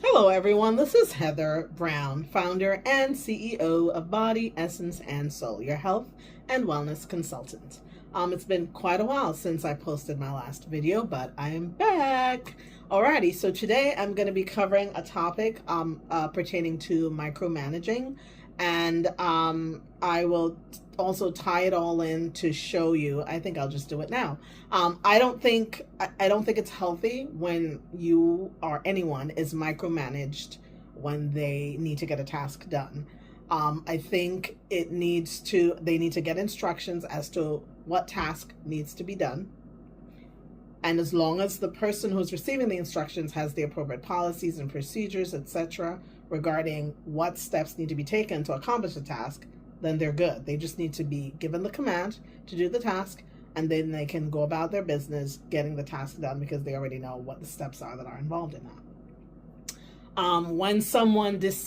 Hello, everyone. This is Heather Brown, founder and CEO of Body, Essence, and Soul, your health and wellness consultant. It's been quite a while since I posted my last video, but I am back. Alrighty, so today I'm going to be covering a topic pertaining to micromanaging, and I will also tie it all in to show you. I think I'll just do it now. I don't think it's healthy when you or anyone is micromanaged when they need to get a task done. I think they need to get instructions as to what task needs to be done. And as long as the person who's receiving the instructions has the appropriate policies and procedures, etc., regarding what steps need to be taken to accomplish the task, then they're good. They just need to be given the command to do the task, and then they can go about their business getting the task done because they already know what the steps are that are involved in that. When someone gives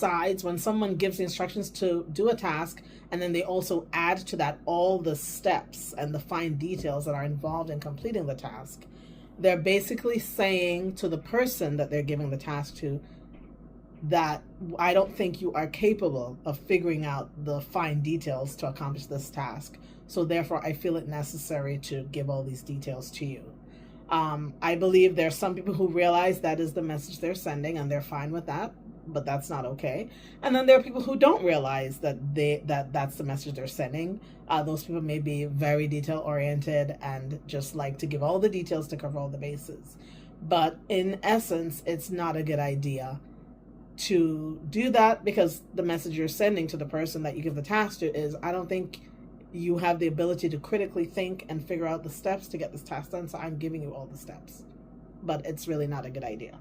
the instructions to do a task, and then they also add to that all the steps and the fine details that are involved in completing the task, they're basically saying to the person that they're giving the task to that I don't think you are capable of figuring out the fine details to accomplish this task. So therefore, I feel it necessary to give all these details to you. I believe there are some people who realize that is the message they're sending and they're fine with that, but that's not okay. And then there are people who don't realize that that's the message they're sending. Those people may be very detail oriented and just like to give all the details to cover all the bases. But in essence, it's not a good idea to do that, because the message you're sending to the person that you give the task to is, I don't think you have the ability to critically think and figure out the steps to get this task done, so I'm giving you all the steps. But it's really not a good idea.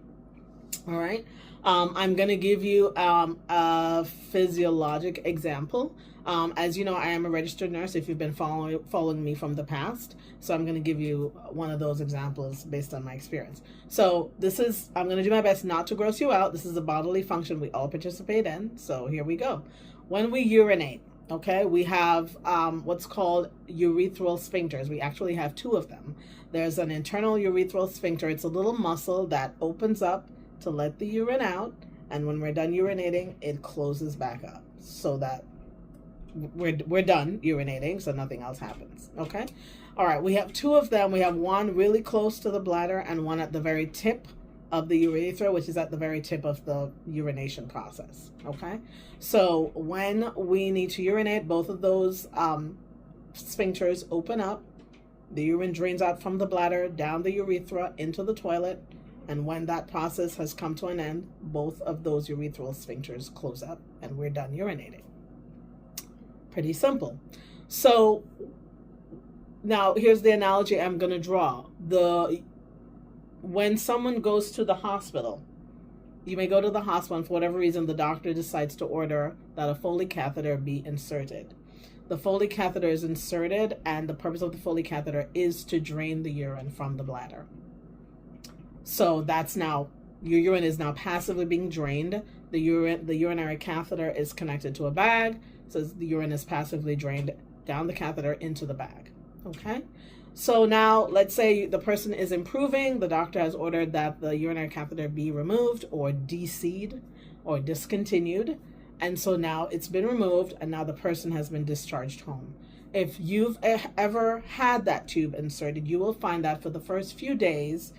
All right. I'm going to give you a physiologic example. As you know, I am a registered nurse if you've been following me from the past. So I'm going to give you one of those examples based on my experience. So I'm going to do my best not to gross you out. This is a bodily function we all participate in. So here we go. When we urinate, okay, we have what's called urethral sphincters. We actually have two of them. There's an internal urethral sphincter. It's a little muscle that opens up to let the urine out, and when we're done urinating, it closes back up so that we're done urinating, so nothing else happens. Okay. All right, we have two of them. We have one really close to the bladder and one at the very tip of the urethra, which is at the very tip of the urination process. Okay, so when we need to urinate, both of those sphincters open up. The urine drains out from the bladder down the urethra into the toilet. And when that process has come to an end, both of those urethral sphincters close up and we're done urinating. Pretty simple. So now here's the analogy I'm going to draw. When someone goes to the hospital, you may go to the hospital and for whatever reason the doctor decides to order that a Foley catheter be inserted. The Foley catheter is inserted, and the purpose of the Foley catheter is to drain the urine from the bladder. So that's now, your urine is now passively being drained. The urinary catheter is connected to a bag, so the urine is passively drained down the catheter into the bag. Okay, so now let's say the person is improving. The doctor has ordered that the urinary catheter be removed or DC'd or discontinued, and so now it's been removed and now the person has been discharged home. If you've ever had that tube inserted, you will find that for the first few days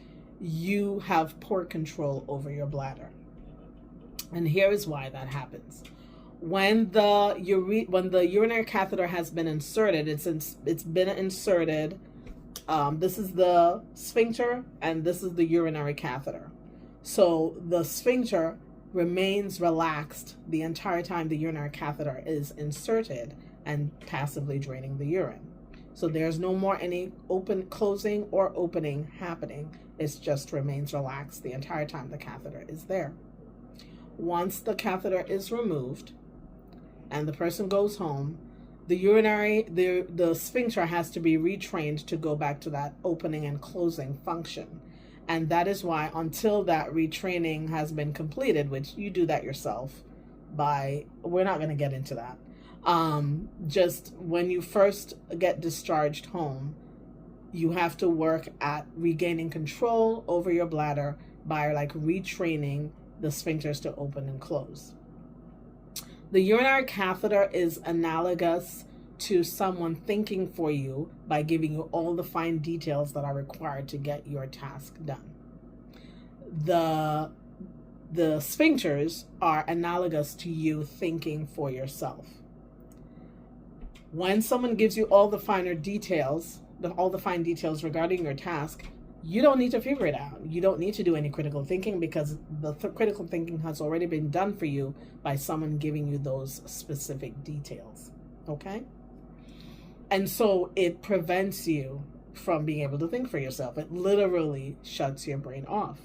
you have poor control over your bladder. And here is why that happens. When the urinary catheter has been inserted, it's been inserted. This is the sphincter and this is the urinary catheter. So the sphincter remains relaxed the entire time the urinary catheter is inserted and passively draining the urine. So there's no more any closing or opening happening. It just remains relaxed the entire time the catheter is there. Once the catheter is removed and the person goes home, the sphincter has to be retrained to go back to that opening and closing function. And that is why until that retraining has been completed, which you do that yourself we're not going to get into that. Just when you first get discharged home, you have to work at regaining control over your bladder by like retraining the sphincters to open and close. The urinary catheter is analogous to someone thinking for you by giving you all the fine details that are required to get your task done. The sphincters are analogous to you thinking for yourself. When someone gives you all the finer details, all the fine details regarding your task, you don't need to figure it out. You don't need to do any critical thinking because the critical thinking has already been done for you by someone giving you those specific details. Okay? And so it prevents you from being able to think for yourself. It literally shuts your brain off.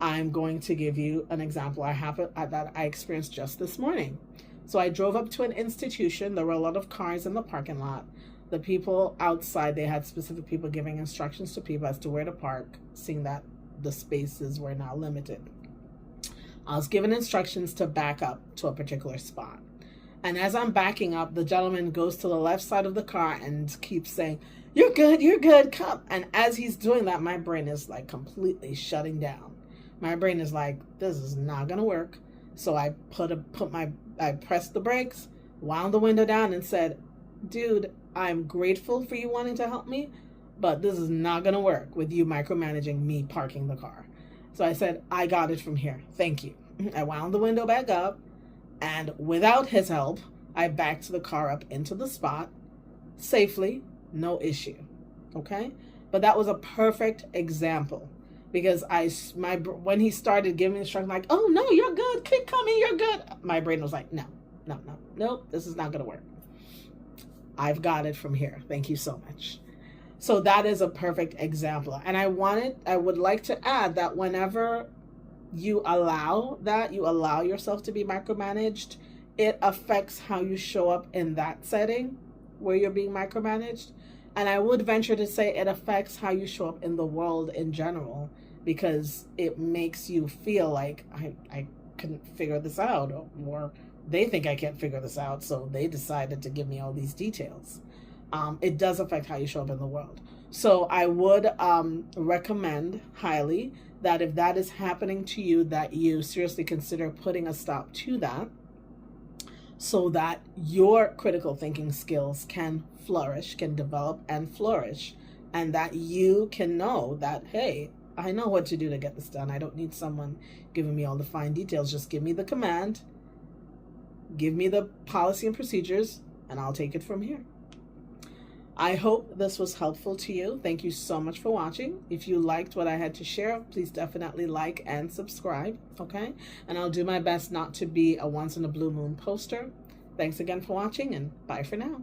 I'm going to give you an example that I experienced just this morning. So I drove up to an institution. There were a lot of cars in the parking lot. The people outside, they had specific people giving instructions to people as to where to park, seeing that the spaces were now limited. I was given instructions to back up to a particular spot. And as I'm backing up, the gentleman goes to the left side of the car and keeps saying, you're good, come. And as he's doing that, my brain is like completely shutting down. My brain is like, this is not going to work. So I pressed the brakes, wound the window down and said, dude, I'm grateful for you wanting to help me, but this is not going to work with you micromanaging me parking the car. So I said, I got it from here. Thank you. I wound the window back up, and without his help, I backed the car up into the spot safely, no issue. Okay? But that was a perfect example because when he started giving me instructions like, oh no, you're good, keep coming, you're good. My brain was like, no, this is not going to work. I've got it from here. Thank you so much. So that is a perfect example. And I would like to add that whenever you allow yourself to be micromanaged, it affects how you show up in that setting where you're being micromanaged. And I would venture to say it affects how you show up in the world in general, because it makes you feel like I couldn't figure this out, or they think I can't figure this out, so they decided to give me all these details. It does affect how you show up in the world. So I would recommend highly that if that is happening to you, that you seriously consider putting a stop to that so that your critical thinking skills can flourish, can develop and flourish, and that you can know that, hey, I know what to do to get this done. I don't need someone giving me all the fine details. Just give me the command, give me the policy and procedures, and I'll take it from here. I hope this was helpful to you. Thank you so much for watching. If you liked what I had to share, please definitely like and subscribe, okay? And I'll do my best not to be a once in a blue moon poster. Thanks again for watching, and bye for now.